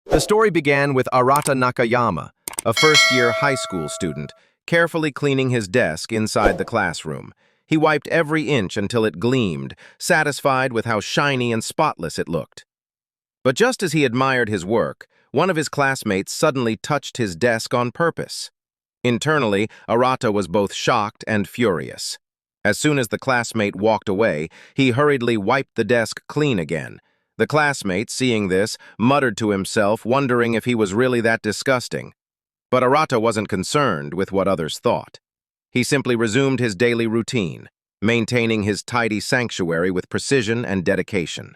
The story began with Arata Nakayama, a first-year high school student, carefully cleaning his desk inside the classroom. He wiped every inch until it gleamed, satisfied with how shiny and spotless it looked. But just as he admired his work, one of his classmates suddenly touched his desk on purpose. Internally, Arata was both shocked and furious. As soon as the classmate walked away, he hurriedly wiped the desk clean again. The classmate, seeing this, muttered to himself, wondering if he was really that disgusting. But Arata wasn't concerned with what others thought. He simply resumed his daily routine, maintaining his tidy sanctuary with precision and dedication.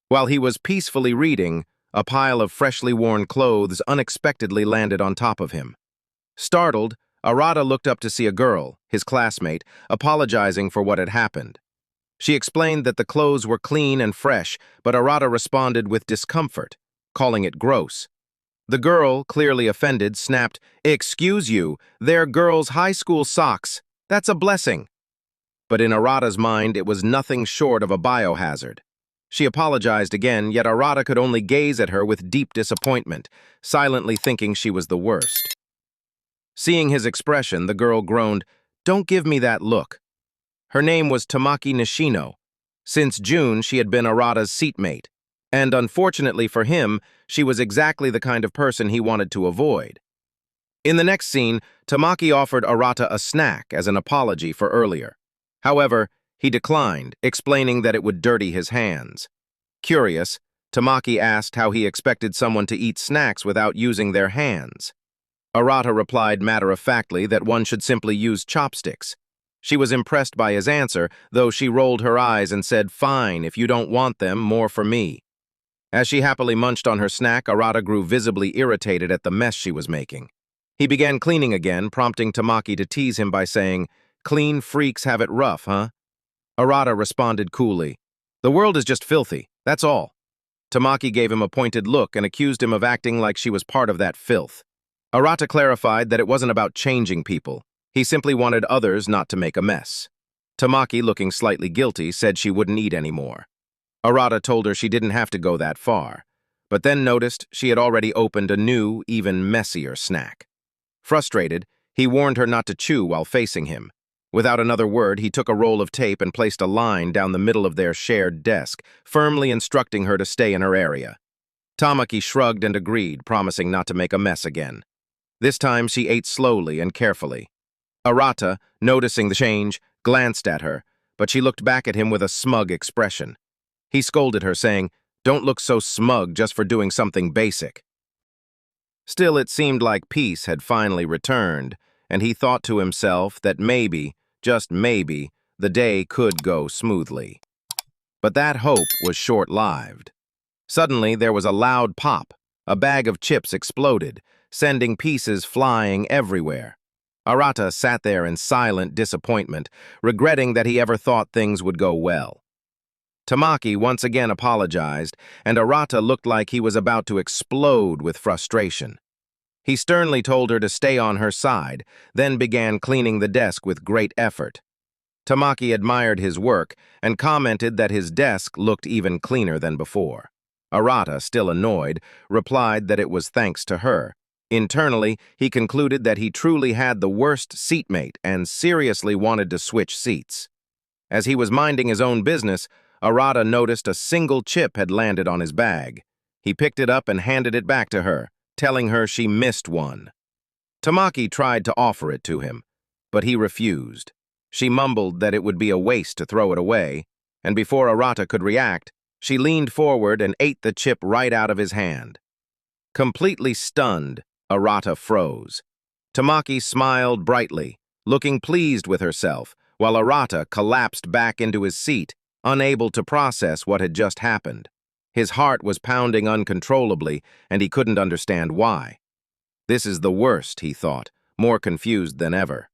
While he was peacefully reading, a pile of freshly worn clothes unexpectedly landed on top of him. Startled, Arata looked up to see a girl, his classmate, apologizing for what had happened. She explained that the clothes were clean and fresh, but Arata responded with discomfort, calling it gross. The girl, clearly offended, snapped, "Excuse you, they're girls' high school socks. That's a blessing." But in Arata's mind, it was nothing short of a biohazard. She apologized again, yet Arata could only gaze at her with deep disappointment, silently thinking she was the worst. Seeing his expression, the girl groaned, "Don't give me that look." Her name was Tamaki Nishino. Since June, she had been Arata's seatmate, and unfortunately for him, she was exactly the kind of person he wanted to avoid. In the next scene, Tamaki offered Arata a snack as an apology for earlier. However, he declined, explaining that it would dirty his hands. Curious, Tamaki asked how he expected someone to eat snacks without using their hands. Arata replied matter-of-factly that one should simply use chopsticks. She was impressed by his answer, though she rolled her eyes and said, "Fine, if you don't want them, more for me." As she happily munched on her snack, Arata grew visibly irritated at the mess she was making. He began cleaning again, prompting Tamaki to tease him by saying, "Clean freaks have it rough, huh?" Arata responded coolly, "The world is just filthy, that's all." Tamaki gave him a pointed look and accused him of acting like she was part of that filth. Arata clarified that it wasn't about changing people. He simply wanted others not to make a mess. Tamaki, looking slightly guilty, said she wouldn't eat anymore. Arata told her she didn't have to go that far, but then noticed she had already opened a new, even messier snack. Frustrated, he warned her not to chew while facing him. Without another word, he took a roll of tape and placed a line down the middle of their shared desk, firmly instructing her to stay in her area. Tamaki shrugged and agreed, promising not to make a mess again. This time she ate slowly and carefully. Arata, noticing the change, glanced at her, but she looked back at him with a smug expression. He scolded her, saying, "Don't look so smug just for doing something basic." Still, it seemed like peace had finally returned, and he thought to himself that maybe, just maybe, the day could go smoothly. But that hope was short-lived. Suddenly, there was a loud pop. A bag of chips exploded, sending pieces flying everywhere. Arata sat there in silent disappointment, regretting that he ever thought things would go well. Tamaki once again apologized, and Arata looked like he was about to explode with frustration. He sternly told her to stay on her side, then began cleaning the desk with great effort. Tamaki admired his work and commented that his desk looked even cleaner than before. Arata, still annoyed, replied that it was thanks to her. Internally, he concluded that he truly had the worst seatmate and seriously wanted to switch seats. As he was minding his own business, Arata noticed a single chip had landed on his bag. He picked it up and handed it back to her, telling her she missed one. Tamaki tried to offer it to him, but he refused. She mumbled that it would be a waste to throw it away, and before Arata could react, she leaned forward and ate the chip right out of his hand. Completely stunned, Arata froze. Tamaki smiled brightly, looking pleased with herself, while Arata collapsed back into his seat, unable to process what had just happened. His heart was pounding uncontrollably, and he couldn't understand why. This is the worst, he thought, more confused than ever.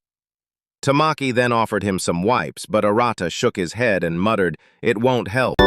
Tamaki then offered him some wipes, but Arata shook his head and muttered, "It won't help."